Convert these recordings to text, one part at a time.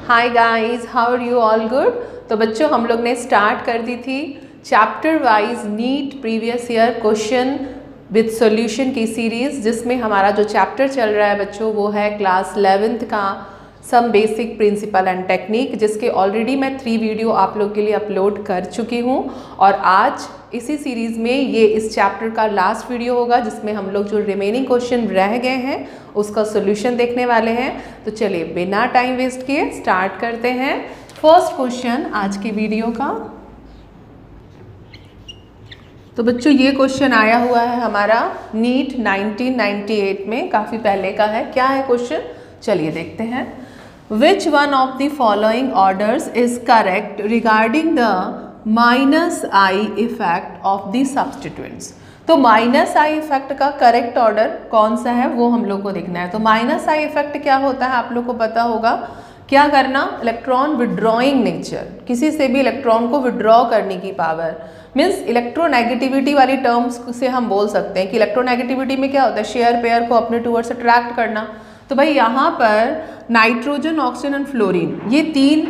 Hi guys, how are you all good. तो बच्चों हम लोग ने स्टार्ट कर दी थी chapter wise NEET previous year question with solution की सीरीज़, जिसमें हमारा जो चैप्टर चल रहा है बच्चों वो है क्लास 11th का some basic principle and technique, जिसके ऑलरेडी मैं 3 वीडियो आप लोग के लिए अपलोड कर चुकी हूँ। और आज इसी सीरीज़ में ये इस चैप्टर का लास्ट वीडियो होगा, जिसमें हम लोग जो रिमेनिंग क्वेश्चन रह गए हैं उसका सॉल्यूशन देखने वाले हैं। तो चलिए बिना टाइम वेस्ट किए स्टार्ट करते हैं फर्स्ट क्वेश्चन आज की वीडियो का। तो बच्चों ये क्वेश्चन आया हुआ है हमारा नीट 1998 में, काफ़ी पहले का है। क्या है क्वेश्चन, चलिए देखते हैं। Which one of the following orders is correct regarding the minus I effect of the substituents? तो माइनस आई इफेक्ट का करेक्ट ऑर्डर कौन सा है वो हम लोग को देखना है। तो माइनस आई इफेक्ट क्या होता है आप लोग को पता होगा। क्या करना, इलेक्ट्रॉन विड्रॉइंग नेचर, किसी से भी इलेक्ट्रॉन को विड्रॉ करने की पावर, मीन्स इलेक्ट्रोनेगेटिविटी वाली टर्म्स से हम बोल सकते हैं कि इलेक्ट्रोनेगेटिविटी में क्या होता है, शेयर पेयर को अपने टूवर्ड्स अट्रैक्ट करना। तो भाई यहाँ पर नाइट्रोजन, ऑक्सीजन एंड फ्लोरीन ये 3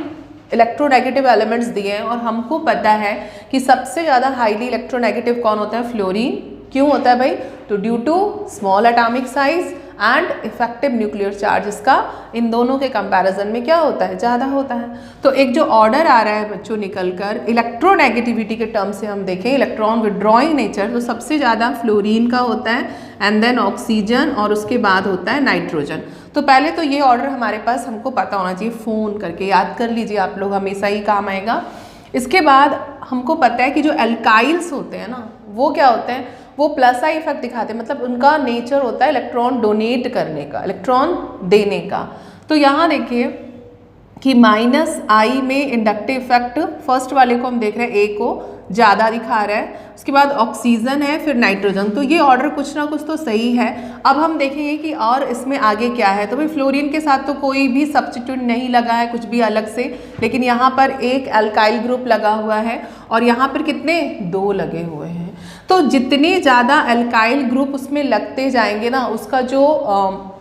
इलेक्ट्रोनेगेटिव एलिमेंट्स दिए हैं और हमको पता है कि सबसे ज़्यादा हाईली इलेक्ट्रोनेगेटिव कौन होता है, फ्लोरीन। क्यों होता है भाई, तो due to small atomic size and effective nuclear charge, इसका इन दोनों के कंपैरिजन में क्या होता है, ज़्यादा होता है। तो एक जो ऑर्डर आ रहा है बच्चों निकलकर इलेक्ट्रोनेगेटिविटी के टर्म से हम देखें, इलेक्ट्रॉन विड्रॉइंग नेचर, तो सबसे ज़्यादा फ्लोरीन का होता है एंड देन ऑक्सीजन और उसके बाद होता है नाइट्रोजन। तो पहले तो ये ऑर्डर हमारे पास हमको पता होना चाहिए, फ़ोन करके याद कर लीजिए आप लोग, हमेशा ही काम आएगा। इसके बाद हमको पता है कि जो एल्काइल्स होते हैं ना वो क्या होते हैं, वो प्लस आई इफेक्ट दिखाते हैं, मतलब उनका नेचर होता है इलेक्ट्रॉन डोनेट करने का, इलेक्ट्रॉन देने का। तो यहाँ देखिए कि माइनस आई में इंडक्टिव इफेक्ट फर्स्ट वाले को हम देख रहे हैं, ए को ज़्यादा दिखा रहा है, उसके बाद ऑक्सीजन है, फिर नाइट्रोजन। तो ये ऑर्डर कुछ ना कुछ तो सही है। अब हम देखेंगे कि और इसमें आगे क्या है। तो भाई फ्लोरीन के साथ तो कोई भी सब्स्टिट्यूट नहीं लगा है कुछ भी अलग से, लेकिन यहाँ पर एक अल्काइल ग्रुप लगा हुआ है और यहाँ पर कितने, 2 लगे हुए हैं। तो जितने ज़्यादा अल्काइल ग्रुप उसमें लगते जाएंगे ना, उसका जो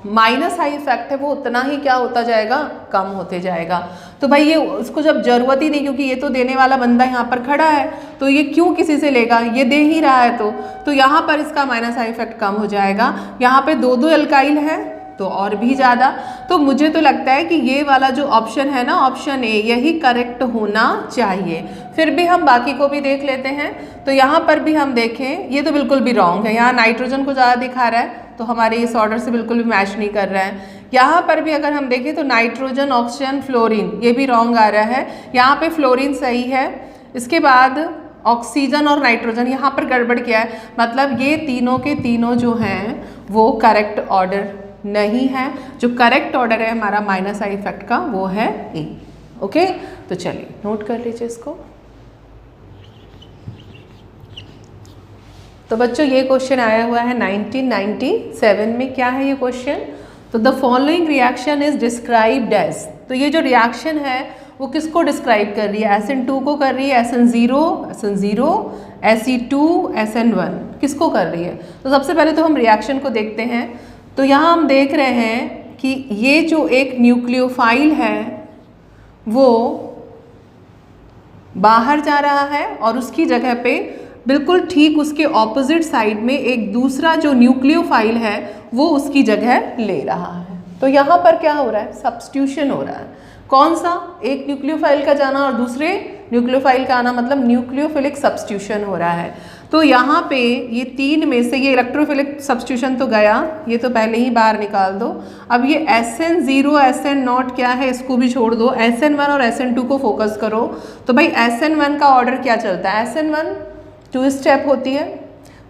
माइनस आई इफेक्ट है वो उतना ही क्या होता जाएगा, कम होते जाएगा। तो भाई ये उसको जब ज़रूरत ही नहीं, क्योंकि ये तो देने वाला बंदा यहाँ पर खड़ा है, तो ये क्यों किसी से लेगा, ये दे ही रहा है। तो यहाँ पर इसका माइनस आई इफेक्ट कम हो जाएगा। यहाँ पे 2 अल्काइल है तो और भी ज़्यादा। तो मुझे तो लगता है कि ये वाला जो ऑप्शन है ना, ऑप्शन ए, यही करेक्ट होना चाहिए। फिर भी हम बाकी को भी देख लेते हैं। तो यहाँ पर भी हम देखें, ये तो बिल्कुल भी रॉन्ग है, यहाँ नाइट्रोजन को ज़्यादा दिखा रहा है तो हमारे इस ऑर्डर से बिल्कुल भी मैच नहीं कर रहा है। यहाँ पर भी अगर हम देखें तो नाइट्रोजन, ऑक्सीजन, फ्लोरीन ये भी रॉन्ग आ रहा है। यहाँ पे फ्लोरीन सही है, इसके बाद ऑक्सीजन और नाइट्रोजन, यहाँ पर गड़बड़ क्या है, मतलब ये तीनों के तीनों जो हैं वो करेक्ट ऑर्डर नहीं है। जो करेक्ट ऑर्डर है हमारा माइनस आई इफेक्ट का वो है ए। ओके, तो चलिए नोट कर लीजिए इसको। तो बच्चों ये क्वेश्चन आया हुआ है 1997 में। क्या है ये क्वेश्चन, तो the following reaction is described as. तो ये जो रिएक्शन है वो किसको डिस्क्राइब कर रही है, SN2 को कर रही है, SN0, SE2, SN1 किसको कर रही है। तो सबसे पहले तो हम रिएक्शन को देखते हैं। तो यहाँ हम देख रहे हैं कि ये जो एक न्यूक्लियोफाइल है वो बाहर जा रहा है और उसकी जगह पे बिल्कुल ठीक उसके ऑपोजिट साइड में एक दूसरा जो न्यूक्लियोफाइल है वो उसकी जगह ले रहा है। तो यहाँ पर क्या हो रहा है, सब्स्टिट्यूशन हो रहा है। कौन सा, एक न्यूक्लियोफाइल का जाना और दूसरे न्यूक्लियोफाइल का आना, मतलब न्यूक्लियोफिलिक सब्स्टिट्यूशन हो रहा है। तो यहाँ पे ये 3 में से ये इलेक्ट्रोफिलिक सब्स्टिट्यूशन तो गया, ये तो पहले ही बाहर निकाल दो। अब ये SN0, SN0 क्या है, इसको भी छोड़ दो, SN1 और SN2 को फोकस करो। तो भाई SN1 का ऑर्डर क्या चलता है, SN1 2 स्टेप होती है।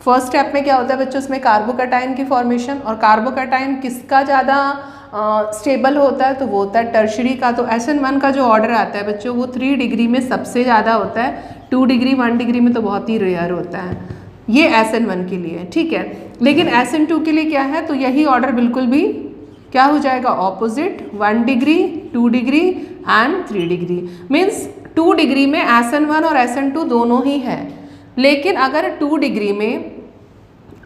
फर्स्ट स्टेप में क्या होता है बच्चों, उसमें कार्बोकैटायन की फॉर्मेशन, और कार्बोकैटायन किसका ज़्यादा स्टेबल होता है, तो वो होता है टर्शरी का। तो SN1 का जो ऑर्डर आता है बच्चों वो 3 डिग्री में सबसे ज़्यादा होता है, 2 डिग्री 1 डिग्री में तो बहुत ही रेयर होता है। ये SN1 के लिए, ठीक है। लेकिन SN2 के लिए क्या है, तो यही ऑर्डर बिल्कुल भी क्या हो जाएगा, opposite, 1 degree, 2 degree and 3 degree. Means 2 degree में SN1 और SN2 दोनों ही है। लेकिन अगर 2 डिग्री में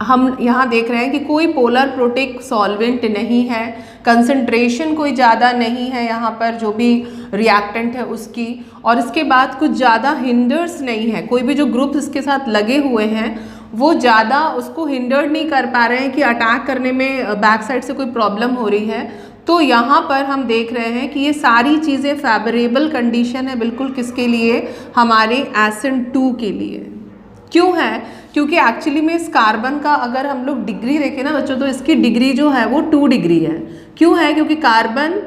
हम यहाँ देख रहे हैं कि कोई पोलर प्रोटिक सॉल्वेंट नहीं है, कंसंट्रेशन कोई ज़्यादा नहीं है यहाँ पर जो भी रिएक्टेंट है उसकी, और इसके बाद कुछ ज़्यादा हिंडर्स नहीं है, कोई भी जो ग्रुप्स इसके साथ लगे हुए हैं वो ज़्यादा उसको हिंडर नहीं कर पा रहे हैं कि अटैक करने में बैक साइड से कोई प्रॉब्लम हो रही है। तो यहाँ पर हम देख रहे हैं कि ये सारी चीज़ें फेवरेबल कंडीशन है बिल्कुल किसके लिए, हमारे एसिड 2 के लिए। क्यों है? क्योंकि एक्चुअली में इस कार्बन का अगर हम लोग डिग्री देखें ना बच्चों, तो इसकी डिग्री जो है वो 2 डिग्री है। क्यों है? क्योंकि कार्बन,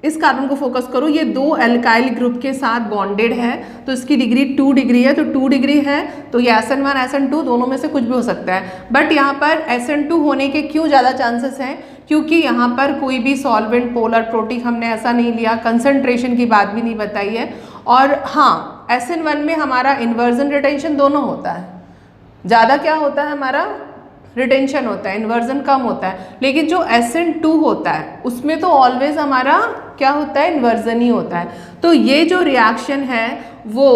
इस कार्बन को फोकस करो, ये 2 एल्काइल ग्रुप के साथ बॉन्डेड है, तो इसकी डिग्री 2 डिग्री है। तो 2 डिग्री है तो ये SN1 SN2 दोनों में से कुछ भी हो सकता है। बट यहाँ पर SN2 होने के क्यों ज़्यादा चांसेस हैं? क्योंकि यहाँ पर कोई भी सॉल्वेंट पोलर प्रोटिक हमने ऐसा नहीं लिया, कंसंट्रेशन की बात भी नहीं बताई है। और हाँ, SN1 में हमारा इन्वर्जन रिटेंशन दोनों होता है, ज़्यादा क्या होता है हमारा रिटेंशन होता है, इन्वर्जन कम होता है। लेकिन जो SN2 होता है उसमें तो ऑलवेज हमारा क्या होता है, इन्वर्जन ही होता है। तो ये जो रिएक्शन है वो,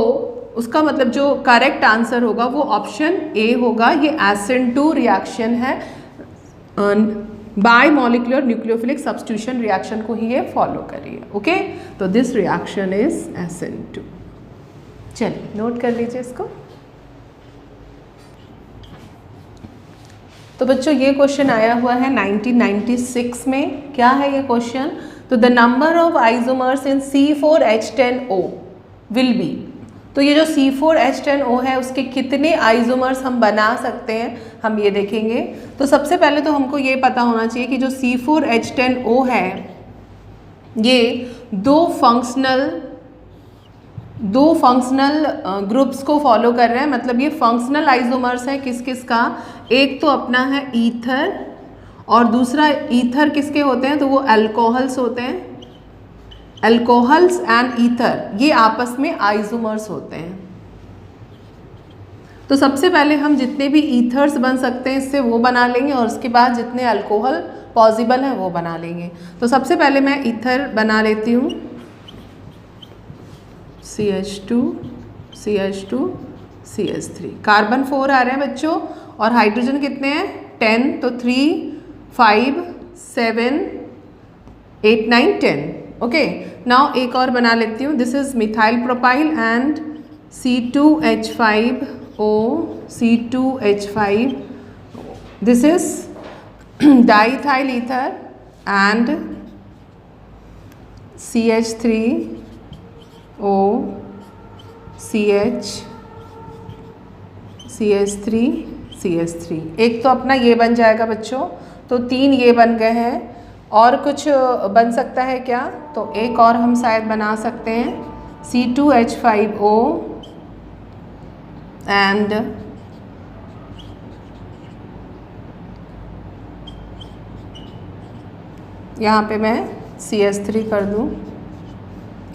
उसका मतलब जो करेक्ट आंसर होगा वो ऑप्शन ए होगा। ये SN2 रिएक्शन है, bye molecular nucleophilic substitution reaction को ही ये फॉलो कर रही है। ओके, तो दिस रिएक्शन इज SN2। चलिए नोट कर लीजिए इसको। तो बच्चों ये क्वेश्चन आया हुआ है 1996 में। क्या है ये क्वेश्चन? तो the number of isomers in C4H10O will be. तो ये जो C4H10O है उसके कितने आइसोमर्स हम बना सकते हैं, हम ये देखेंगे। तो सबसे पहले तो हमको ये पता होना चाहिए कि जो C4H10O है ये दो फंक्शनल ग्रुप्स को फॉलो कर रहे हैं। मतलब ये फंक्शनल आइसोमर्स हैं किस किस का? एक तो अपना है ईथर, और दूसरा ईथर किसके होते हैं? तो वो अल्कोहल्स होते हैं। अल्कोहल्स एंड ईथर ये आपस में आइसोमर्स होते हैं। तो सबसे पहले हम जितने भी ईथर्स बन सकते हैं इससे वो बना लेंगे, और उसके बाद जितने अल्कोहल पॉसिबल हैं वो बना लेंगे। तो सबसे पहले मैं ईथर बना लेती हूँ, CH2 CH2 CH3। कार्बन 4 आ रहे हैं बच्चों, और हाइड्रोजन कितने हैं? 10। तो 3 5 7 8 9 10। ओके, नाउ एक और बना लेती हूँ। This is methyl propyl and C2H5O C2H5। This is diethyl ether and CH3O CH3 एक तो अपना ये बन जाएगा बच्चों। तो 3 ये बन गए हैं, और कुछ बन सकता है क्या? तो एक और हम शायद बना सकते हैं, C2H5O एंड यहाँ पे मैं CH3 कर दूँ।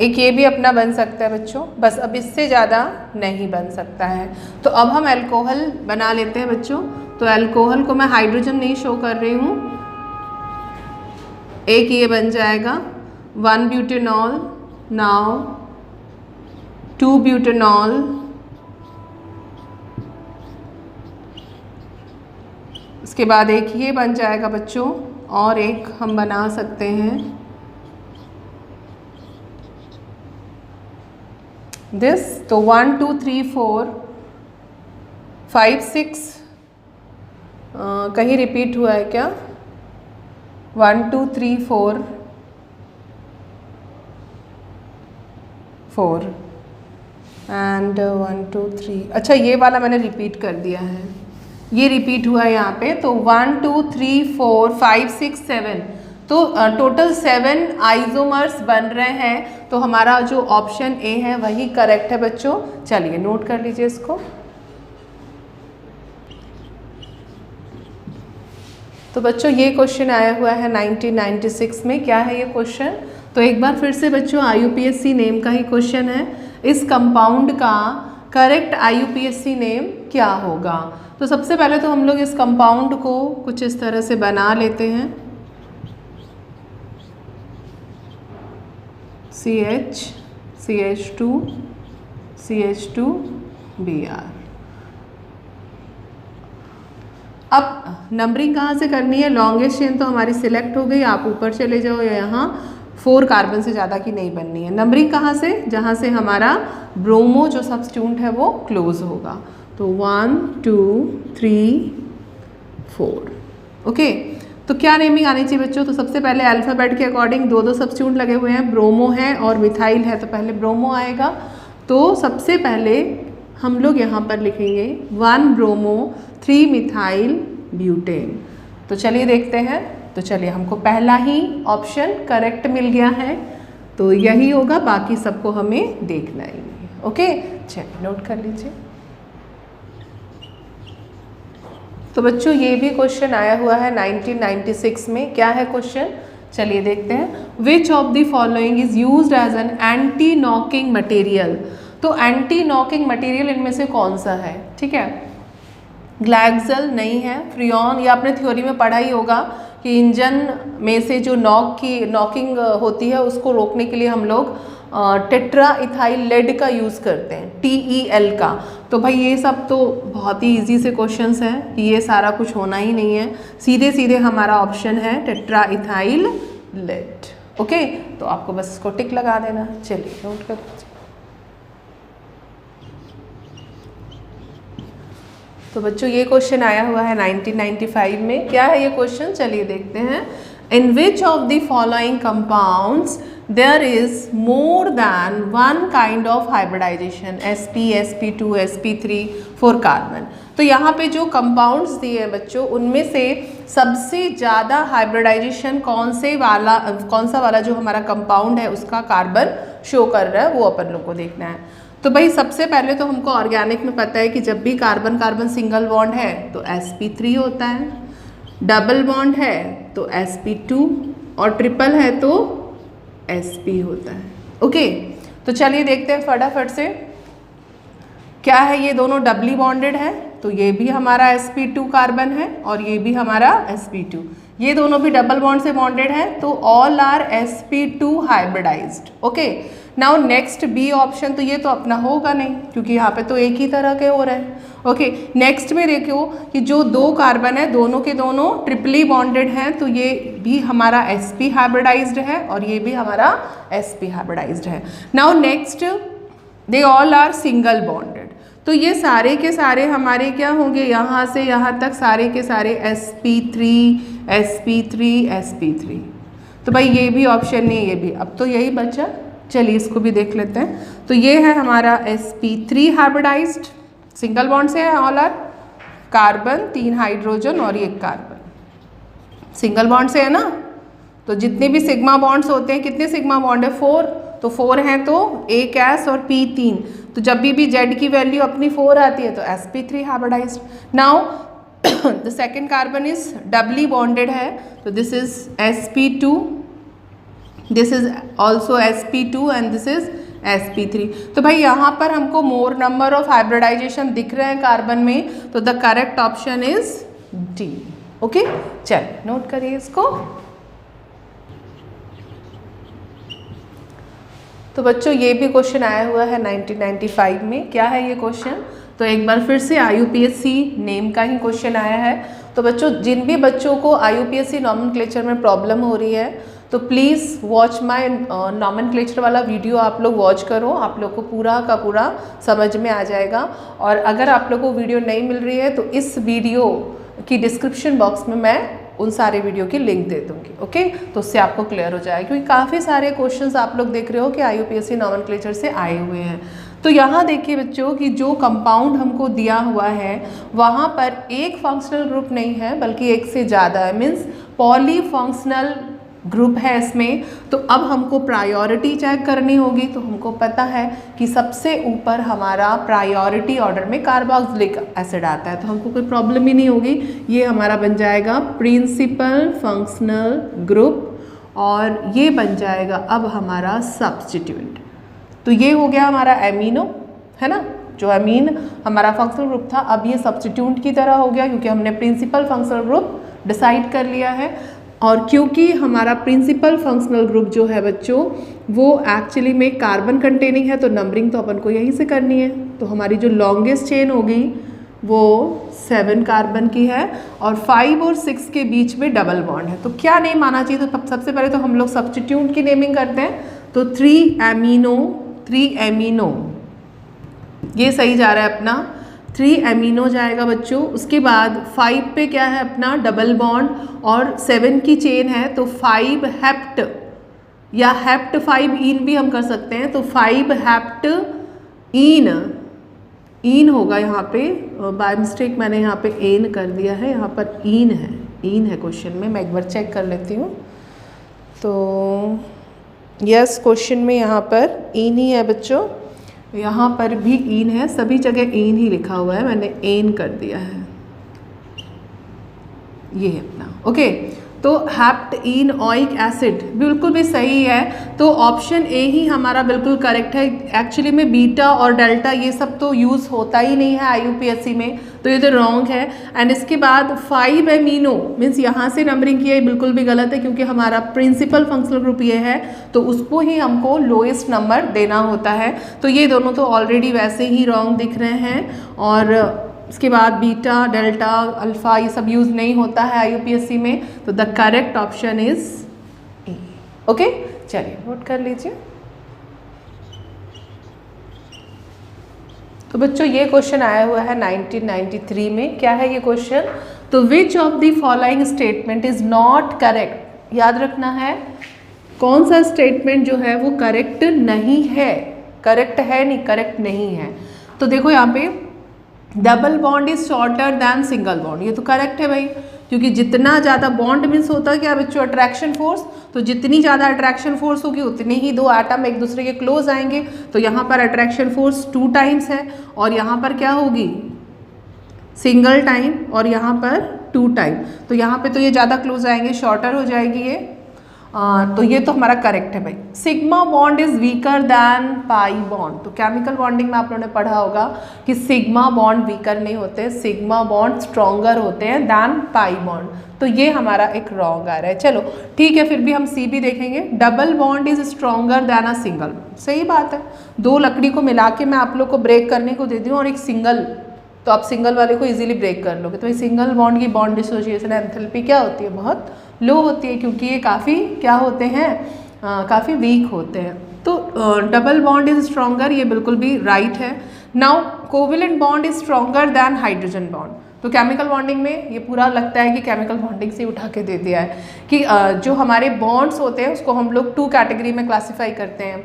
एक ये भी अपना बन सकता है बच्चों, बस अब इससे ज़्यादा नहीं बन सकता है। तो अब हम अल्कोहल बना लेते हैं बच्चों। तो अल्कोहल को मैं हाइड्रोजन नहीं शो कर रही हूँ, एक ये बन जाएगा 1 ब्यूटेनॉल, नाउ 2 ब्यूटेनॉल, इसके बाद एक ये बन जाएगा बच्चों, और एक हम बना सकते हैं दिस। तो 1 2 3 4 5 6 कहीं रिपीट हुआ है क्या? 1 2 3 4 4 एंड 1 2 3। अच्छा, ये वाला मैंने रिपीट कर दिया है, ये रिपीट हुआ है यहाँ पे। तो 1 2 3 4 5 6 7, तो टोटल 7 आइसोमर्स बन रहे हैं। तो हमारा जो ऑप्शन ए है वही करेक्ट है बच्चों। चलिए नोट कर लीजिए इसको। तो बच्चों ये क्वेश्चन आया हुआ है 1996 में। क्या है ये क्वेश्चन? तो एक बार फिर से बच्चों IUPAC नेम का ही क्वेश्चन है। इस कंपाउंड का करेक्ट IUPAC नेम क्या होगा? तो सबसे पहले तो हम लोग इस कंपाउंड को कुछ इस तरह से बना लेते हैं, CH CH2 CH2 Br। अब नंबरिंग कहाँ से करनी है, लॉन्गेस्ट चेन तो हमारी सिलेक्ट हो गई, आप ऊपर चले जाओ या यहाँ 4 कार्बन से ज़्यादा की नहीं बननी है। नंबरिंग कहाँ से, जहाँ से हमारा ब्रोमो जो सब्स्टिट्यूट है वो क्लोज होगा। तो 1 2 3 4। ओके, तो क्या नेमिंग आनी चाहिए बच्चों, तो सबसे पहले अल्फ़ाबेट के अकॉर्डिंग 2 सब्स्टिट्यूट लगे हुए हैं, ब्रोमो है और मिथाइल है, तो पहले ब्रोमो आएगा। तो सबसे पहले हम लोग यहाँ पर लिखेंगे 1 ब्रोमो 3 मिथाइल ब्यूटेन। तो चलिए देखते हैं। तो चलिए हमको पहला ही ऑप्शन करेक्ट मिल गया है, तो यही होगा, बाकी सबको हमें देखना ही नहीं। ओके, चलिए नोट कर लीजिए। तो बच्चों ये भी क्वेश्चन आया हुआ है 1996 में। क्या है क्वेश्चन, चलिए देखते हैं। Which of the following is used as an anti knocking material. तो एंटी नॉकिंग मटेरियल इनमें से कौन सा है, ठीक है। ग्लैक्सल नहीं है, फ्रियॉन, या आपने थ्योरी में पढ़ा ही होगा कि इंजन में से जो नॉकिंग होती है उसको रोकने के लिए हम लोग टेट्रा इथाइल लेड का यूज़ करते हैं, TEL का। तो भाई ये सब तो बहुत ही इजी से क्वेश्चंस हैं कि ये सारा कुछ होना ही नहीं है, सीधे सीधे हमारा ऑप्शन है टेट्रा इथाइल लेड। ओके, तो आपको बस इसको टिक लगा देना। चलिए नोट कर लीजिए। तो बच्चों ये क्वेश्चन आया हुआ है 1995 में। क्या है ये क्वेश्चन, चलिए देखते हैं। In which of the following compounds there is more than 1 kind of hybridization, sp sp2 sp3 4 carbon. तो यहाँ पे जो कंपाउंड्स दिए हैं बच्चों, उनमें से सबसे ज़्यादा हाइब्रिडाइजेशन कौन सा वाला जो हमारा कंपाउंड है उसका कार्बन शो कर रहा है, वो अपन लोग को देखना है। तो भाई सबसे पहले तो हमको ऑर्गेनिक में पता है कि जब भी कार्बन कार्बन सिंगल बॉन्ड है तो sp3 होता है, डबल बॉन्ड है तो sp2 और ट्रिपल है तो sp होता है। ओके, तो चलिए देखते हैं फटाफट से। क्या है, ये दोनों डबली बॉन्डेड है, तो ये भी हमारा sp2 कार्बन है और ये भी हमारा sp2। ये दोनों भी डबल बॉन्ड से बॉन्डेड है, तो all are sp2 hybridized. Okay, now next B option, तो ये तो अपना होगा नहीं क्योंकि यहाँ पे तो एक ही तरह के हो रहे हैं। ओके, नेक्स्ट में देखो कि जो 2 कार्बन है दोनों के दोनों ट्रिपली बॉन्डेड हैं, तो ये भी हमारा sp हाइब्रिडाइज्ड है और ये भी हमारा sp हाइब्रिडाइज्ड है। Now next, they all are single bonded, तो ये सारे के सारे हमारे क्या होंगे, यहाँ से यहाँ तक सारे के सारे sp3 sp3 sp3। तो भाई ये भी ऑप्शन नहीं, ये भी, अब तो यही बचा। चलिए इसको भी देख लेते हैं। तो ये है हमारा sp3 हाइब्रिडाइज्ड, सिंगल बॉन्ड से है, ऑल आर कार्बन 3 हाइड्रोजन और 1 कार्बन, सिंगल बॉन्ड से है ना। तो जितने भी सिग्मा बॉन्ड्स होते हैं, कितने सिग्मा बॉन्ड है, 4, तो 4 हैं तो एक S और P 3, तो जब भी Z की वैल्यू अपनी 4 आती है तो sp3 hybridized. Now the second carbon is doubly bonded है, तो this is sp2, this is also sp2 and this is sp3। तो भाई यहाँ पर हमको मोर नंबर ऑफ हाइब्रिडाइजेशन दिख रहे हैं कार्बन में, तो the correct option is D। Okay, चलिए नोट करिए इसको। तो बच्चों ये भी क्वेश्चन आया हुआ है 1995 में। क्या है ये क्वेश्चन, तो एक बार फिर से IUPAC नेम का ही क्वेश्चन आया है। तो बच्चों जिन भी बच्चों को IUPAC नॉमेनक्लेचर में प्रॉब्लम हो रही है तो प्लीज़ वॉच माय नॉमेनक्लेचर वाला वीडियो, आप लोग वॉच करो, आप लोग को पूरा का पूरा समझ में आ जाएगा। और अगर आप लोग को वीडियो नहीं मिल रही है तो इस वीडियो की डिस्क्रिप्शन बॉक्स में मैं उन सारे वीडियो की लिंक दे दूँगी। ओके, तो उससे आपको क्लियर हो जाएगा, क्योंकि काफ़ी सारे क्वेश्चंस आप लोग देख रहे हो कि IUPAC नॉमेनक्लेचर से आए हुए हैं। तो यहाँ देखिए बच्चों कि जो कंपाउंड हमको दिया हुआ है वहाँ पर एक फंक्शनल ग्रुप नहीं है बल्कि एक से ज़्यादा है, मीन्स पॉलीफंक्शनल ग्रुप है इसमें। तो अब हमको प्रायोरिटी चेक करनी होगी। तो हमको पता है कि सबसे ऊपर हमारा प्रायोरिटी ऑर्डर में कार्बोक्सिलिक एसिड आता है, तो हमको कोई प्रॉब्लम ही नहीं होगी। ये हमारा बन जाएगा प्रिंसिपल फंक्शनल ग्रुप और ये बन जाएगा अब हमारा सब्स्टिट्यूएंट। तो ये हो गया हमारा एमिनो, है ना, जो अमीन हमारा फंक्शनल ग्रुप था अब ये सब्स्टिट्यूएंट की तरह हो गया क्योंकि हमने प्रिंसिपल फंक्शनल ग्रुप डिसाइड कर लिया है। और क्योंकि हमारा प्रिंसिपल फंक्शनल ग्रुप जो है बच्चों वो एक्चुअली में कार्बन कंटेनिंग है, तो नंबरिंग तो अपन को यहीं से करनी है। तो हमारी जो लॉन्गेस्ट चेन होगी वो 7 कार्बन की है और 5 और 6 के बीच में डबल बॉन्ड है। तो क्या नेम आना चाहिए? तो सबसे पहले तो हम लोग सब्स्टिट्यूट की नेमिंग करते हैं। तो 3 एमिनो ये सही जा रहा है अपना, 3 एमिनो जाएगा बच्चों। उसके बाद 5 पे क्या है अपना डबल बॉन्ड और 7 की चेन है तो 5 हेप्ट या हेप्ट 5 इन भी हम कर सकते हैं। तो 5 हेप्ट इन होगा यहाँ पे, बाय मिस्टेक मैंने यहाँ पे एन कर दिया है, यहाँ पर इन है क्वेश्चन में। मैं एक बार चेक कर लेती हूँ। तो यस, क्वेश्चन में यहाँ पर इन ही है बच्चों, यहाँ पर भी इन है, सभी जगह इन ही लिखा हुआ है, मैंने एन कर दिया है, ये है अपना। ओके, तो हेप्ट इन ऑइक एसिड बिल्कुल भी सही है। तो ऑप्शन ए ही हमारा बिल्कुल करेक्ट है। एक्चुअली में बीटा और डेल्टा ये सब तो यूज़ होता ही नहीं है IUPAC में, तो ये तो रॉन्ग है। एंड इसके बाद 5 एमिनो मीन्स यहाँ से नंबरिंग किया, बिल्कुल भी गलत है क्योंकि हमारा प्रिंसिपल फंक्शनल ग्रुप ये है तो उसको ही हमको लोएस्ट नंबर देना होता है। तो ये दोनों तो ऑलरेडी वैसे ही रॉन्ग दिख रहे हैं। और इसके बाद बीटा, डेल्टा, अल्फ़ा ये सब यूज़ नहीं होता है IUPAC में। तो the correct option is a. Okay, चलिए नोट कर लीजिए। तो बच्चों ये क्वेश्चन आया हुआ है 1993 में। क्या है ये क्वेश्चन? तो विच of the following statement is not correct. याद रखना है कौन सा स्टेटमेंट जो है वो करेक्ट नहीं है। करेक्ट है नहीं, करेक्ट नहीं है। तो देखो यहाँ पे double bond is shorter than single bond, ये तो करेक्ट है भाई, क्योंकि जितना ज़्यादा बॉन्ड मीन्स होता है क्या बच्चों? Attraction force. तो जितनी ज़्यादा अट्रैक्शन फोर्स होगी उतने ही 2 एटम एक दूसरे के क्लोज आएंगे। तो यहाँ पर अट्रैक्शन फोर्स 2 टाइम्स है और यहाँ पर क्या होगी? सिंगल टाइम और यहाँ पर 2 टाइम। तो यहाँ पे तो ये ज़्यादा क्लोज आएंगे, शॉर्टर हो जाएगी ये। तो ये तो हमारा करेक्ट है भाई। Sigma bond is weaker than pi bond. तो केमिकल बॉन्डिंग में आप लोगों ने पढ़ा होगा कि सिग्मा बॉन्ड वीकर नहीं होते, सिग्मा बॉन्ड स्ट्रॉन्गर होते हैं दैन पाई बॉन्ड। तो ये हमारा एक रॉन्ग आ रहा है। चलो ठीक है, फिर भी हम सी भी देखेंगे। Double bond is stronger then a single. सही बात है, 2 लकड़ी को मिला के मैं आप लोग को ब्रेक करने को देती हूँ और एक सिंगल, तो आप सिंगल वाले को इजीली ब्रेक कर लोगे। तो सिंगल बॉन्ड की बॉन्ड डिसोसिएशन एंथैल्पी क्या होती है? बहुत लो होती है, क्योंकि ये काफ़ी क्या होते हैं? काफ़ी वीक होते हैं। तो डबल बॉन्ड इज स्ट्रॉन्गर, ये बिल्कुल भी राइट है। Now covalent bond is stronger than hydrogen bond. तो केमिकल बॉन्डिंग में ये पूरा लगता है कि केमिकल बॉन्डिंग से उठा के दे दिया है कि जो हमारे बॉन्ड्स होते हैं उसको हम लोग 2 कैटेगरी में क्लासीफाई करते हैं।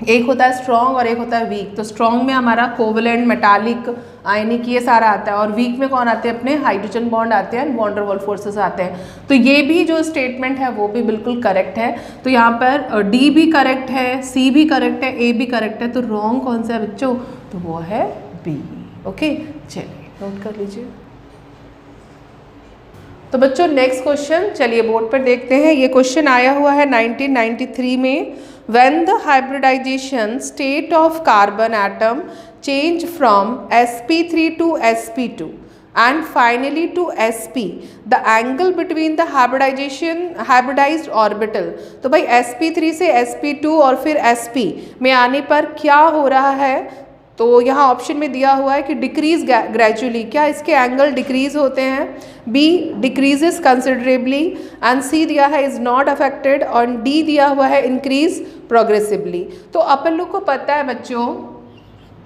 एक होता है स्ट्रॉन्ग और एक होता है वीक। तो स्ट्रॉन्ग में हमारा कोवेलेंट, मेटालिक, आयनिक ये सारा आता है और वीक में कौन आते हैं? अपने हाइड्रोजन बॉन्ड आते हैं, वॉन डर वाल्स फोर्सेस आते हैं। तो ये भी जो स्टेटमेंट है वो भी बिल्कुल करेक्ट है। तो यहाँ पर डी भी करेक्ट है, सी भी करेक्ट है, ए भी करेक्ट है। तो रॉन्ग कौन सा है बच्चों? तो वो है बी। ओके, चलिए नोट कर लीजिए। तो बच्चों नेक्स्ट क्वेश्चन चलिए बोर्ड पर देखते हैं। ये क्वेश्चन आया हुआ है 1993 में। When the hybridization state of carbon atom change from sp3 to sp2 and finally to sp, the angle between the hybridized orbital। तो भाई sp3 से sp2 और फिर sp में आने पर क्या हो रहा है? तो यहाँ ऑप्शन में दिया हुआ है कि डिक्रीज ग्रेजुअली, क्या इसके एंगल डिक्रीज होते हैं? बी डिक्रीजेस कंसिडरेबली, एंड सी दिया है इज नॉट अफेक्टेड, और डी दिया हुआ है इंक्रीज प्रोग्रेसिवली। तो अपन लोग को पता है बच्चों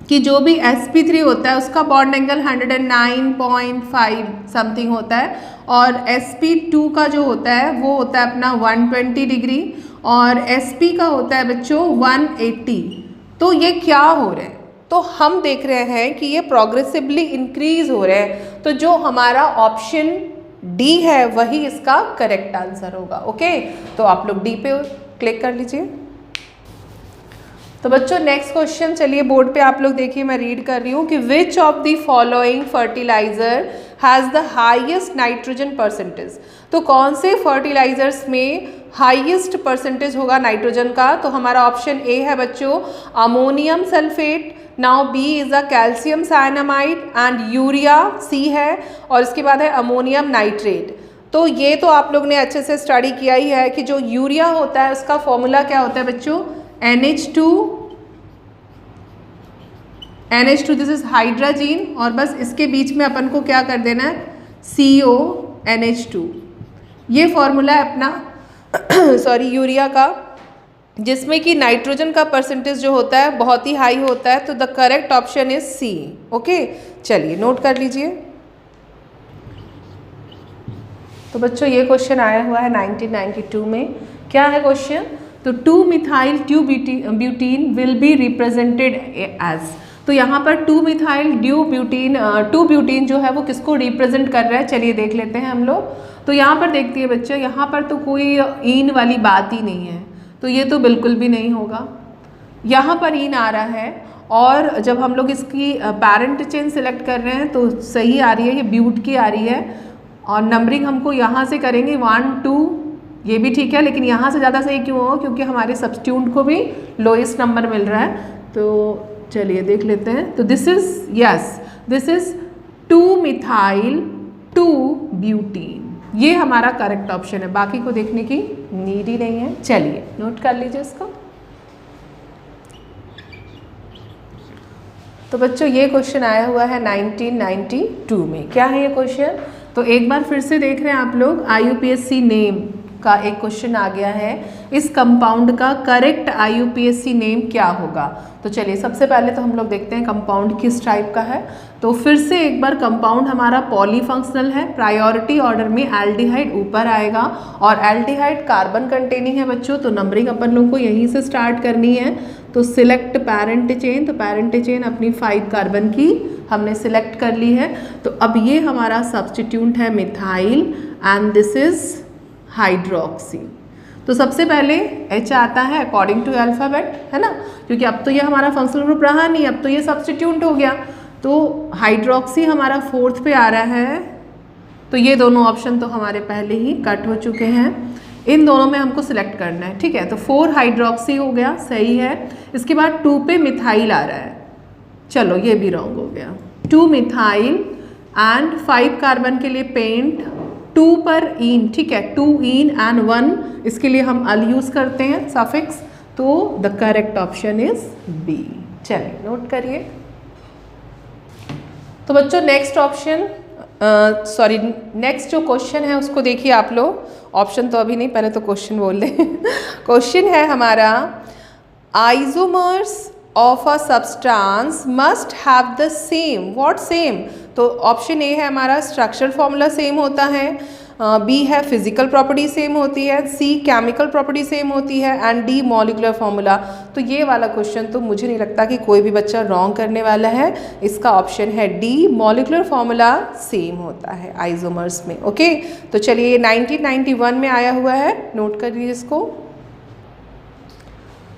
कि जो भी sp3 होता है उसका बॉन्ड एंगल 109.5 समथिंग होता है और sp2 का जो होता है वो होता है अपना 120 डिग्री और sp का होता है बच्चों 180। तो ये क्या हो रहे हैं? तो हम देख रहे हैं कि ये प्रोग्रेसिवली इंक्रीज हो रहे हैं। तो जो हमारा ऑप्शन डी है वही इसका करेक्ट आंसर होगा। ओके, तो आप लोग डी पे क्लिक कर लीजिए। तो बच्चों नेक्स्ट क्वेश्चन चलिए बोर्ड पे आप लोग देखिए, मैं रीड कर रही हूँ कि which of the following fertilizer has the highest nitrogen percentage. तो कौन से फर्टिलाइजर्स में हाईएस्ट परसेंटेज होगा नाइट्रोजन का? तो हमारा ऑप्शन ए है बच्चों ammonium sulphate, now B is a calcium cyanamide and urea C है, और इसके बाद है अमोनियम नाइट्रेट। तो ये तो आप लोग ने अच्छे से स्टडी किया ही है कि जो यूरिया होता है उसका फॉर्मूला क्या होता है बच्चों? NH2 दिस इज हाइड्रोजीन और बस इसके बीच में अपन को क्या कर देना है CONH2। ये फॉर्मूला है अपना सॉरी यूरिया का, जिसमें कि नाइट्रोजन का परसेंटेज जो होता है बहुत ही हाई होता है। तो the correct option is C। Okay, चलिए नोट कर लीजिए। तो बच्चों ये क्वेश्चन आया हुआ है 1992 में। क्या है क्वेश्चन? तो 2-मिथाइल 2-ब्यूटीन विल बी रिप्रेजेंटेड एज। तो यहाँ पर 2-मिथाइल 2-ब्यूटीन जो है वो किसको रिप्रेजेंट कर रहा है, चलिए देख लेते हैं हम लोग। तो यहाँ पर देखती है बच्चों, यहाँ पर तो कोई ईन वाली बात ही नहीं है, तो ये तो बिल्कुल भी नहीं होगा। यहाँ पर ईन आ रहा है और जब हम लोग इसकी पैरेंट चेन सिलेक्ट कर रहे हैं तो सही आ रही है, ये ब्यूट की आ रही है और नंबरिंग हमको यहाँ से करेंगे 1 2, ये भी ठीक है, लेकिन यहाँ से ज़्यादा सही क्यों होगा? क्योंकि हमारे सब्स्टिट्यूट को भी लोएस्ट नंबर मिल रहा है। तो चलिए देख लेते हैं। तो this is yes, this is two methyl two butene, ये हमारा करेक्ट ऑप्शन है। बाकी को देखने की नीड ही नहीं है। चलिए नोट कर लीजिए इसको। तो बच्चों ये क्वेश्चन आया हुआ है 1992 में। क्या है ये क्वेश्चन? तो एक बार फिर से देख रहे हैं आप लोग, IUPAC नेम का एक क्वेश्चन आ गया है। इस कंपाउंड का करेक्ट IUPAC नेम क्या होगा? तो चलिए सबसे पहले तो हम लोग देखते हैं कंपाउंड किस टाइप का है। तो फिर से एक बार कंपाउंड हमारा पॉलीफंक्शनल है। प्रायोरिटी ऑर्डर में एल्डिहाइड ऊपर आएगा और एल्डिहाइड कार्बन कंटेनिंग है बच्चों, तो नंबरिंग अपन लोग को यहीं से स्टार्ट करनी है। तो सिलेक्ट पैरेंट चेन, तो पैरेंट चेन अपनी 5 कार्बन की हमने सिलेक्ट कर ली है। तो अब ये हमारा सब्स्टिट्यूट है methyl and this is hydroxy. तो सबसे पहले H आता है अकॉर्डिंग टू अल्फ़ाबेट, है ना, क्योंकि अब तो ये हमारा फंक्शनल ग्रुप रहा नहीं, अब तो ये सब्स्टिट्यूट हो गया। तो हाइड्रोक्सी हमारा 4th पे आ रहा है। तो ये दोनों ऑप्शन तो हमारे पहले ही कट हो चुके हैं, इन दोनों में हमको सिलेक्ट करना है, ठीक है। तो 4 हाइड्रोक्सी हो गया, सही है। इसके बाद 2 पे मिथाइल आ रहा है, चलो ये भी रॉन्ग हो गया। 2 मिथाइल एंड 5 कार्बन के लिए पेंट, 2 पर इन, ठीक है, 2 इन एंड 1 इसके लिए हम अल यूज़ करते हैं सफिक्स। तो the correct option is B. चलिए नोट करिए। तो बच्चों नेक्स्ट ऑप्शन नेक्स्ट जो क्वेश्चन है उसको देखिए आप लोग। ऑप्शन तो अभी नहीं, पहले तो क्वेश्चन बोल लें। क्वेश्चन है हमारा, isomers of a substance must have the same, what same? तो ऑप्शन ए है हमारा स्ट्रक्चरल फॉर्मूला सेम होता है, बी है फिजिकल प्रॉपर्टी सेम होती है, सी केमिकल प्रॉपर्टी सेम होती है एंड डी मॉलिक्यूलर फॉर्मूला। तो ये वाला क्वेश्चन तो मुझे नहीं लगता कि कोई भी बच्चा रॉन्ग करने वाला है। इसका ऑप्शन है डी, मॉलिक्यूलर फॉर्मूला सेम होता है आइसोमर्स में। ओके, तो चलिए ये 1991 में आया हुआ है, नोट कर लीजिए इसको।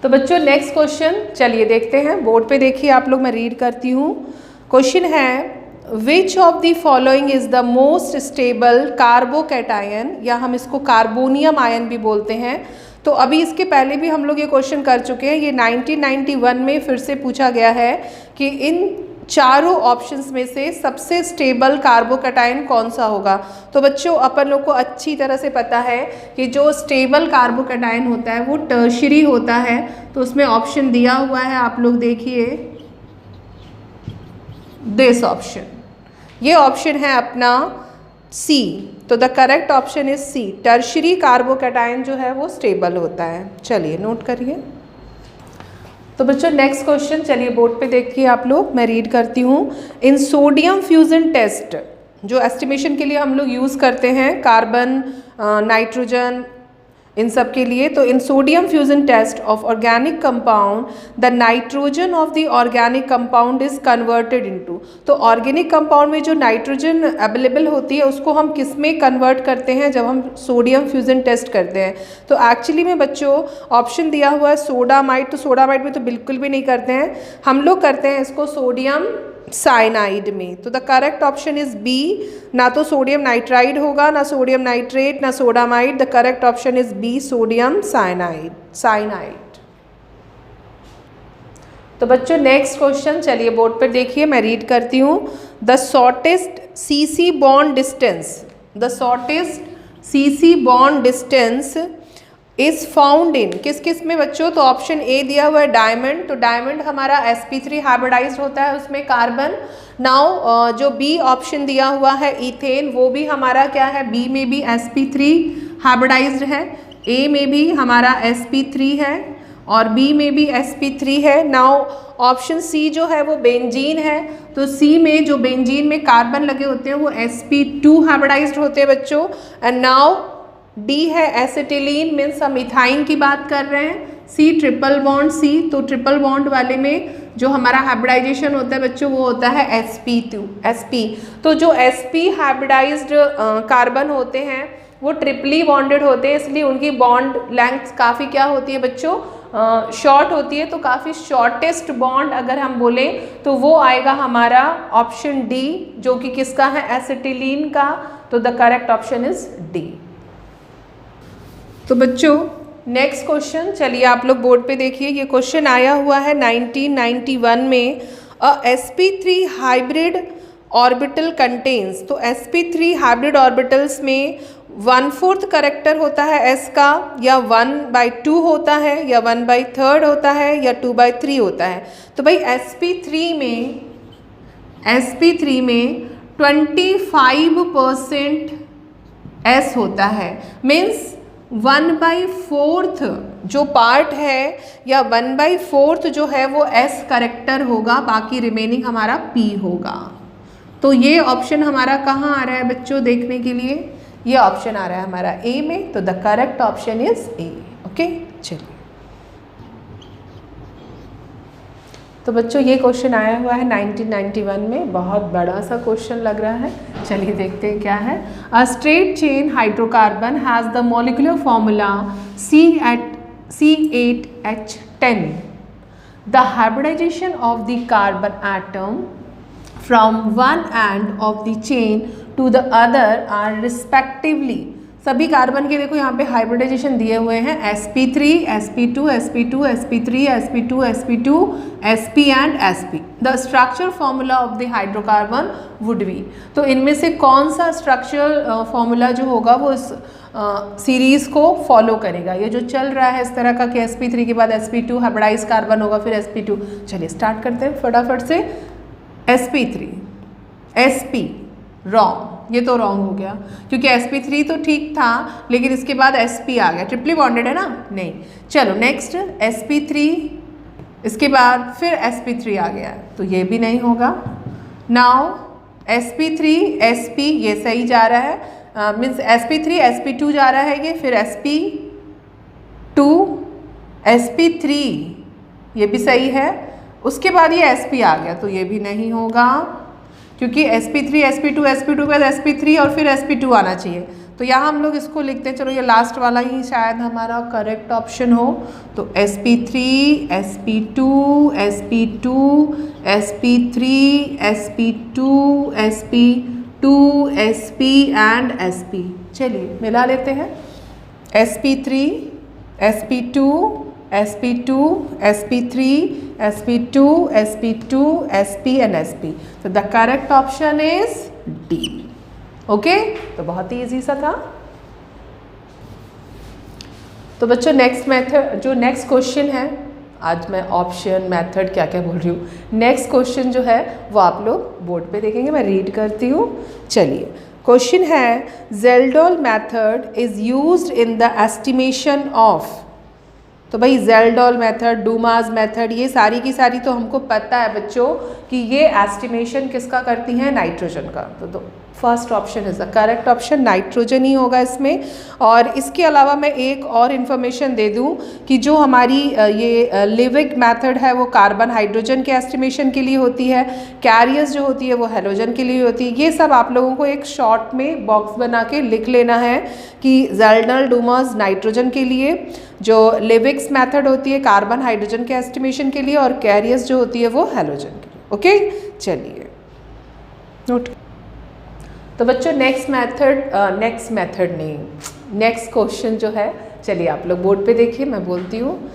तो बच्चों नेक्स्ट क्वेश्चन चलिए देखते हैं, बोर्ड पे देखिए आप लोग, मैं रीड करती हूँ। क्वेश्चन है, विच of the following is the most stable carbocation, या हम इसको कार्बोनियम आयन भी बोलते हैं। तो अभी इसके पहले भी हम लोग ये क्वेश्चन कर चुके हैं, ये 1991 में फिर से पूछा गया है कि इन चारों ऑप्शंस में से सबसे स्टेबल कार्बोकैटायन कौन सा होगा। तो बच्चों अपन लोग को अच्छी तरह से पता है कि जो स्टेबल कार्बोकैटायन होता है वो टर्शियरी होता है। तो उसमें ऑप्शन दिया हुआ है, आप लोग देखिए, दिस ऑप्शन, ये ऑप्शन है अपना सी। तो the correct option is C, tertiary carbocation जो है वो स्टेबल होता है। चलिए नोट करिए। तो बच्चों नेक्स्ट क्वेश्चन चलिए बोर्ड पे देखिए आप लोग, मैं रीड करती हूँ। इन सोडियम फ्यूजन टेस्ट, जो एस्टिमेशन के लिए हम लोग यूज़ करते हैं कार्बन, नाइट्रोजन, इन सब के लिए। तो in sodium fusion test of organic compound the nitrogen of the organic compound is converted into. तो ऑर्गेनिक कंपाउंड में जो नाइट्रोजन अवेलेबल होती है उसको हम किस में कन्वर्ट करते हैं जब हम सोडियम फ्यूजन टेस्ट करते हैं। तो एक्चुअली में बच्चों ऑप्शन दिया हुआ है सोडामाइड, तो सोडामाइड में तो बिल्कुल भी नहीं करते हैं, हम लोग करते हैं इसको सोडियम साइनाइड में। तो the correct option is B, ना तो सोडियम नाइट्राइड होगा, ना सोडियम नाइट्रेट, ना sodamide. The correct option is B, sodium cyanide. तो बच्चों नेक्स्ट क्वेश्चन चलिए बोर्ड पर देखिए, मैं रीड करती हूँ। The shortest CC bond distance, the shortest CC bond distance is found in किस किस में बच्चों, तो ऑप्शन ए दिया हुआ है डायमंड, तो डायमंड हमारा sp3 हाइब्रिडाइज्ड होता है उसमें कार्बन। नाउ जो बी ऑप्शन दिया हुआ है इथेन, वो भी हमारा क्या है, बी में भी sp3 हाइब्रिडाइज्ड है, ए में भी हमारा sp3 है और बी में भी sp3 है। नाउ ऑप्शन सी जो है वो बेंजीन है, तो सी में जो बेंजीन में कार्बन लगे होते हैं वो sp2 हाइब्रिडाइज्ड होते हैं बच्चों। एंड नाउ डी है एसिटिलीन, मीन्स हम इथाइन की बात कर रहे हैं। सी ट्रिपल बॉन्ड सी, तो ट्रिपल बॉन्ड वाले में जो हमारा हाइब्रिडाइजेशन होता है बच्चों वो होता है sp2 sp। तो जो sp हाइब्रिडाइज्ड कार्बन होते हैं वो ट्रिपली बॉन्डेड होते हैं, इसलिए उनकी बॉन्ड लेंथ काफ़ी क्या होती है बच्चों, शॉर्ट होती है। तो काफ़ी शॉर्टेस्ट बॉन्ड अगर हम बोलें तो वो आएगा हमारा ऑप्शन डी, जो कि किसका है, एसिटिलीन का। तो the correct option is D. तो बच्चों नेक्स्ट क्वेश्चन, चलिए आप लोग बोर्ड पे देखिए, ये क्वेश्चन आया हुआ है 1991 में। sp3 हाइब्रिड ऑर्बिटल कंटेन्स, तो sp3 हाइब्रिड ऑर्बिटल्स में 1/4 करेक्टर होता है s का, या 1/2 होता है, या 1/3 होता है, या 2/3 होता है। तो भाई sp3 में 25% s होता है, मीन्स 1/4 जो पार्ट है या 1/4 जो है वो s करेक्टर होगा, बाकी रिमेनिंग हमारा p होगा। तो ये ऑप्शन हमारा कहाँ आ रहा है बच्चों देखने के लिए, ये ऑप्शन आ रहा है हमारा ए में, तो the correct option is a. Okay, चलिए तो बच्चों ये क्वेश्चन आया हुआ है 1991 में, बहुत बड़ा सा क्वेश्चन लग रहा है। चलिए देखते हैं क्या है। A straight chain hydrocarbon has the molecular formula C8H10। The hybridization of the carbon atom from one end of the chain to the other are respectively, सभी कार्बन के देखो यहाँ पे हाइब्रिडाइजेशन दिए हुए हैं, sp3 sp2 sp2 sp3 sp2 sp2 sp and sp। The structure formula of the hydrocarbon would be, तो इनमें से कौन सा स्ट्रक्चर फॉर्मूला जो होगा वो इस सीरीज़ को फॉलो करेगा। ये जो चल रहा है इस तरह का कि sp3 के बाद sp2 हाइब्रिडाइज कार्बन होगा, फिर sp2। चलिए स्टार्ट करते हैं फटाफट से। sp3 sp रॉन्ग, ये तो रॉन्ग हो गया क्योंकि sp3 तो ठीक था लेकिन इसके बाद sp आ गया, ट्रिपली बॉन्डेड है ना, नहीं। चलो नेक्स्ट sp3, इसके बाद फिर sp3 आ गया, तो ये भी नहीं होगा। नाउ sp3 sp ये सही जा रहा है, मीन्स sp3 sp2 जा रहा है ये, फिर sp2 sp3 ये भी सही है, उसके बाद ये sp आ गया, तो ये भी नहीं होगा क्योंकि sp3 sp2 sp2 के बाद sp3 और फिर sp2 आना चाहिए। तो यहाँ हम लोग इसको लिखते हैं, चलो ये लास्ट वाला ही शायद हमारा करेक्ट ऑप्शन हो। तो sp3 sp2 sp2 sp3 sp2 sp2 sp and sp। चलिए मिला लेते हैं, sp3 sp2 sp2 sp3 sp2 sp2 sp and sp। तो the correct option is D. Okay, तो बहुत ही इजी सा था। तो बच्चों नेक्स्ट मेथड, जो नेक्स्ट क्वेश्चन है, आज मैं ऑप्शन मेथड क्या क्या बोल रही हूँ, नेक्स्ट क्वेश्चन जो है वो आप लोग बोर्ड पे देखेंगे, मैं रीड करती हूँ। चलिए क्वेश्चन है, Kjeldahl method is used in the estimation of. तो भाई ज़ेल्डोल मेथड, डूमास मेथड, ये सारी की सारी तो हमको पता है बच्चों कि ये एस्टिमेशन किसका करती हैं, नाइट्रोजन का। तो first option is the correct option, nitrogen ही होगा इसमें। और इसके अलावा मैं एक और इन्फॉर्मेशन दे दूं कि जो हमारी ये लिविक मेथड है वो कार्बन हाइड्रोजन के एस्टिमेशन के लिए होती है, कैरियर्स जो होती है वो हेलोजन के लिए होती है। ये सब आप लोगों को एक शॉर्ट में बॉक्स बना के लिख लेना है कि ज़ेल्डोल डूमास नाइट्रोजन के लिए, जो लिविक्स मेथड होती है कार्बन हाइड्रोजन के एस्टिमेशन के लिए, और कैरियर्स जो होती है वो हेलोजन के लिए। ओके, चलिए नोट। तो बच्चों नेक्स्ट मेथड नहीं, नेक्स्ट क्वेश्चन जो है, चलिए आप लोग बोर्ड पे देखिए, मैं बोलती हूँ।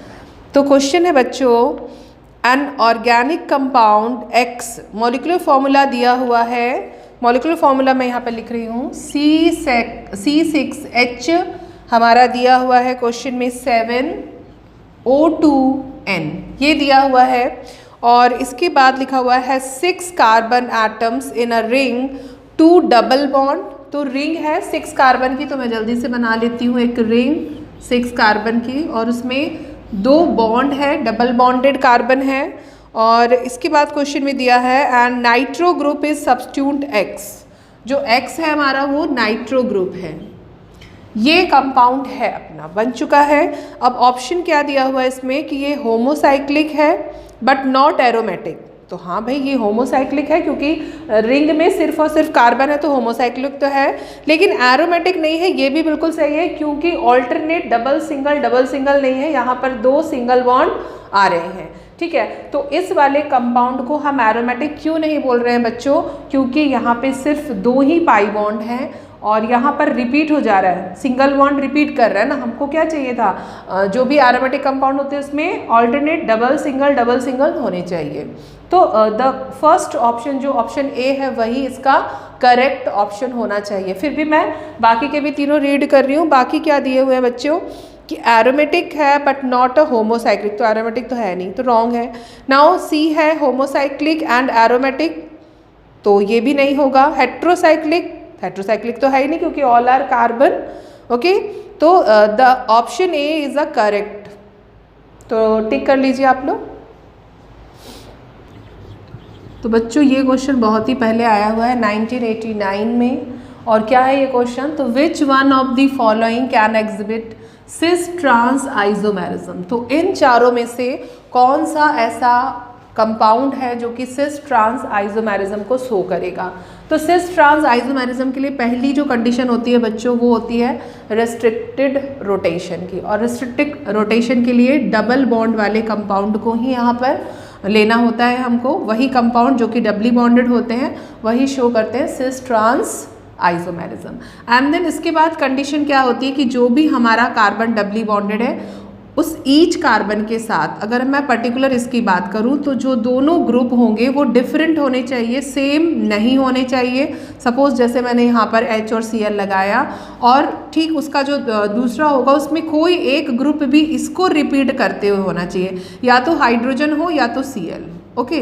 तो क्वेश्चन है बच्चों, an organic compound x, molecular formula दिया हुआ है, मॉलिक्यूलर फॉर्मूला मैं यहाँ पे लिख रही हूँ, C6H हमारा दिया हुआ है क्वेश्चन में 7O2N, ये दिया हुआ है। और इसके बाद लिखा हुआ है 6 carbon atoms in a ring 2 double bond. तो रिंग है 6 कार्बन की, तो मैं जल्दी से बना लेती हूँ एक रिंग 6 कार्बन की, और उसमें 2 बॉन्ड है, डबल बॉन्डेड कार्बन है। और इसके बाद क्वेश्चन में दिया है and nitro group is substitute X, जो X है हमारा वो नाइट्रो ग्रुप है। ये कंपाउंड है अपना बन चुका है। अब ऑप्शन क्या दिया हुआ है इसमें कि ये होमोसाइक्लिक है बट नॉट एरोमेटिक। तो हाँ भाई ये होमोसाइक्लिक है क्योंकि रिंग में सिर्फ और सिर्फ कार्बन है, तो होमोसाइक्लिक तो है, लेकिन एरोमेटिक नहीं है। ये भी बिल्कुल सही है क्योंकि ऑल्टरनेट डबल सिंगल नहीं है, यहाँ पर 2 सिंगल बॉन्ड आ रहे हैं। ठीक है, तो इस वाले कंपाउंड को हम एरोमेटिक क्यों नहीं बोल रहे हैं बच्चों, क्योंकि यहाँ पे सिर्फ 2 ही पाई बॉन्ड हैं और यहाँ पर रिपीट हो जा रहा है, सिंगल बॉन्ड रिपीट कर रहा है ना। हमको क्या चाहिए था, जो भी एरोमेटिक कंपाउंड होते हैं उसमें ऑल्टरनेट डबल सिंगल होने चाहिए। तो द फर्स्ट ऑप्शन जो ऑप्शन ए है वही इसका करेक्ट ऑप्शन होना चाहिए। फिर भी मैं बाकी के भी तीनों रीड कर रही हूँ। बाकी क्या दिए हुए हैं बच्चों कि एरोमेटिक है बट नॉट अ होमोसाइक्लिक, तो एरोमेटिक तो है नहीं, तो रॉन्ग है। नाउ सी है होमोसाइक्लिक एंड एरोमेटिक, तो ये भी नहीं होगा। हेट्रोसाइक्लिक तो है ही नहीं क्योंकि ऑल आर कार्बन। ओके, तो the option A is a correct, तो टिक कर लीजिए आप लोग। तो बच्चों ये क्वेश्चन बहुत ही पहले आया हुआ है 1989 में, और क्या है ये क्वेश्चन, तो which one of the following can exhibit cis trans isomerism. तो इन चारों में से कौन सा ऐसा कंपाउंड है जो कि सिस ट्रांस आइसोमेरिज्म को शो करेगा। तो सिस ट्रांस आइसोमेरिज्म के लिए पहली जो कंडीशन होती है बच्चों वो होती है रेस्ट्रिक्टेड रोटेशन की, और रेस्ट्रिक्टेड रोटेशन के लिए डबल बॉन्ड वाले कंपाउंड को ही यहाँ पर लेना होता है हमको। वही कंपाउंड जो कि डबली बॉन्डेड होते हैं वही शो करते हैं cis trans isomerism. And then इसके बाद कंडीशन क्या होती है कि जो भी हमारा कार्बन डबली बॉन्डेड है उस ईच कार्बन के साथ, अगर मैं पर्टिकुलर इसकी बात करूं तो जो दोनों ग्रुप होंगे वो डिफरेंट होने चाहिए, सेम नहीं होने चाहिए। सपोज जैसे मैंने यहाँ पर H और Cl लगाया और ठीक उसका जो दूसरा होगा उसमें कोई एक ग्रुप भी इसको रिपीट करते हुए होना चाहिए, या तो हाइड्रोजन हो या तो Cl। ओके,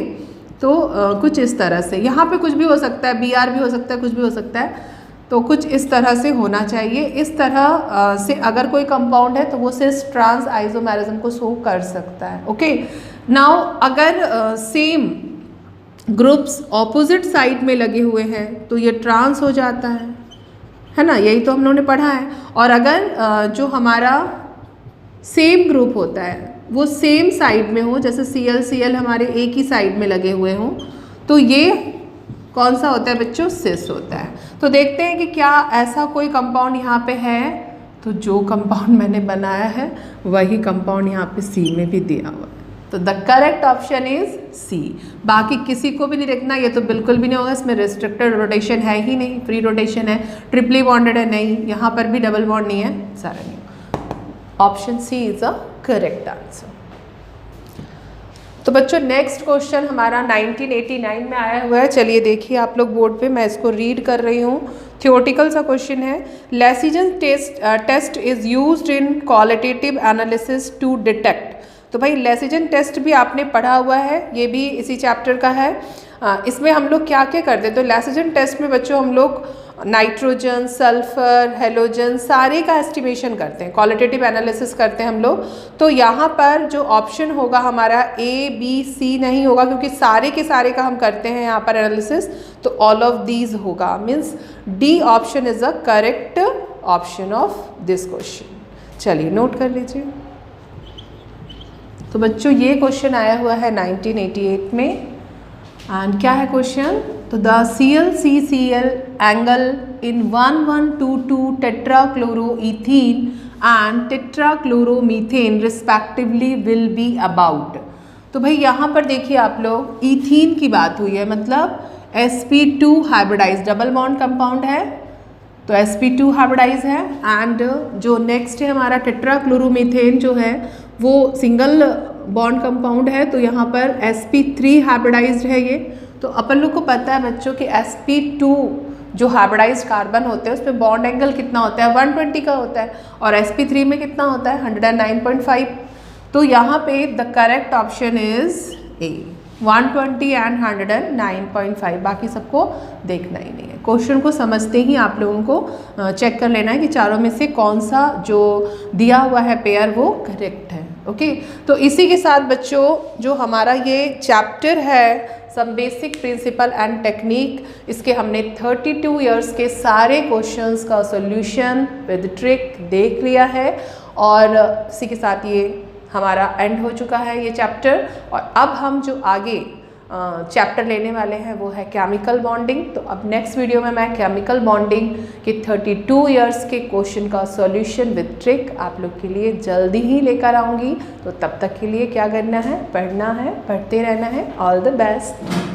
तो कुछ इस तरह से, यहाँ पे कुछ भी हो सकता है, Br भी हो सकता है, कुछ भी हो सकता है, तो कुछ इस तरह से होना चाहिए। इस तरह से अगर कोई कंपाउंड है तो वो सिस ट्रांस आइसोमेरिज्म को शो कर सकता है। ओके, नाउ अगर सेम ग्रुप्स ऑपोजिट साइड में लगे हुए हैं तो ये ट्रांस हो जाता है ना, यही तो हम लोगों ने पढ़ा है। और अगर जो हमारा सेम ग्रुप होता है वो सेम साइड में हो, जैसे Cl हमारे एक ही साइड में लगे हुए हों, तो ये कौन सा होता है बच्चों, सिस होता है। तो देखते हैं कि क्या ऐसा कोई कंपाउंड यहाँ पे है। तो जो कंपाउंड मैंने बनाया है वही कंपाउंड यहाँ पे सी में भी दिया हुआ है, तो the correct option is C. बाकी किसी को भी नहीं देखना, ये तो बिल्कुल भी नहीं होगा, इसमें रिस्ट्रिक्टेड रोटेशन है ही नहीं, फ्री रोटेशन है, ट्रिपली बॉन्डेड है नहीं, यहाँ पर भी डबल बॉन्ड नहीं है, सारा नहीं। Option C is a correct answer. तो बच्चों नेक्स्ट क्वेश्चन हमारा 1989 में आया हुआ है। चलिए देखिए आप लोग बोर्ड पे, मैं इसको रीड कर रही हूँ। थियोरेटिकल सा क्वेश्चन है। Lassaigne test is used in qualitative analysis to detect. तो भाई लेसिजन टेस्ट भी आपने पढ़ा हुआ है, ये भी इसी चैप्टर का है। इसमें हम लोग क्या क्या करते हैं, तो लेसिजन टेस्ट में बच्चों हम लोग नाइट्रोजन, सल्फर, हेलोजन सारे का एस्टिमेशन करते हैं, क्वालिटेटिव एनालिसिस करते हैं हम लोग। तो यहाँ पर जो ऑप्शन होगा हमारा A, B, C नहीं होगा क्योंकि सारे के सारे का हम करते हैं यहाँ पर एनालिसिस, तो ऑल ऑफ दीज होगा, means D option is a correct option of this question. चलिए नोट कर लीजिए। तो बच्चों ये क्वेश्चन आया हुआ है 1988 में, एंड क्या है क्वेश्चन, तो the Cl-CCl angle in 1122 tetrachloroethene and tetrachlorometane respectively will be about. तो भाई यहाँ पर देखिए आप लोग, ईथीन की बात हुई है, मतलब sp2 hybridise double bond compound है, तो sp2 हाइब्रिडाइज है। एंड जो नेक्स्ट है हमारा टेट्राक्लोरोमीथेन जो है वो सिंगल बॉन्ड कंपाउंड है, तो यहाँ पर sp3 हाइब्रिडाइज्ड है ये। तो अपन लोग को पता है बच्चों कि sp2 जो हाइब्रिडाइज्ड कार्बन होते हैं उसमें बॉन्ड एंगल कितना होता है, 120 का होता है, और sp3 में कितना होता है, 109.5। तो यहाँ पे the correct option is a, 120 and 109.5, बाकी सबको देखना ही नहीं है। क्वेश्चन को समझते ही आप लोगों को चेक कर लेना है कि चारों में से कौन सा जो दिया हुआ है पेयर वो करेक्ट है। ओके, तो इसी के साथ बच्चों जो हमारा ये चैप्टर है some basic principle and technique, इसके हमने 32 इयर्स के सारे क्वेश्चंस का सॉल्यूशन विद ट्रिक देख लिया है, और इसी के साथ ये हमारा एंड हो चुका है ये चैप्टर। और अब हम जो आगे चैप्टर लेने वाले हैं वो है केमिकल बॉन्डिंग। तो अब नेक्स्ट वीडियो में मैं केमिकल बॉन्डिंग के 32 इयर्स के क्वेश्चन का सॉल्यूशन विद ट्रिक आप लोग के लिए जल्दी ही लेकर आऊँगी। तो तब तक के लिए क्या करना है, पढ़ना है, पढ़ते रहना है। All the best.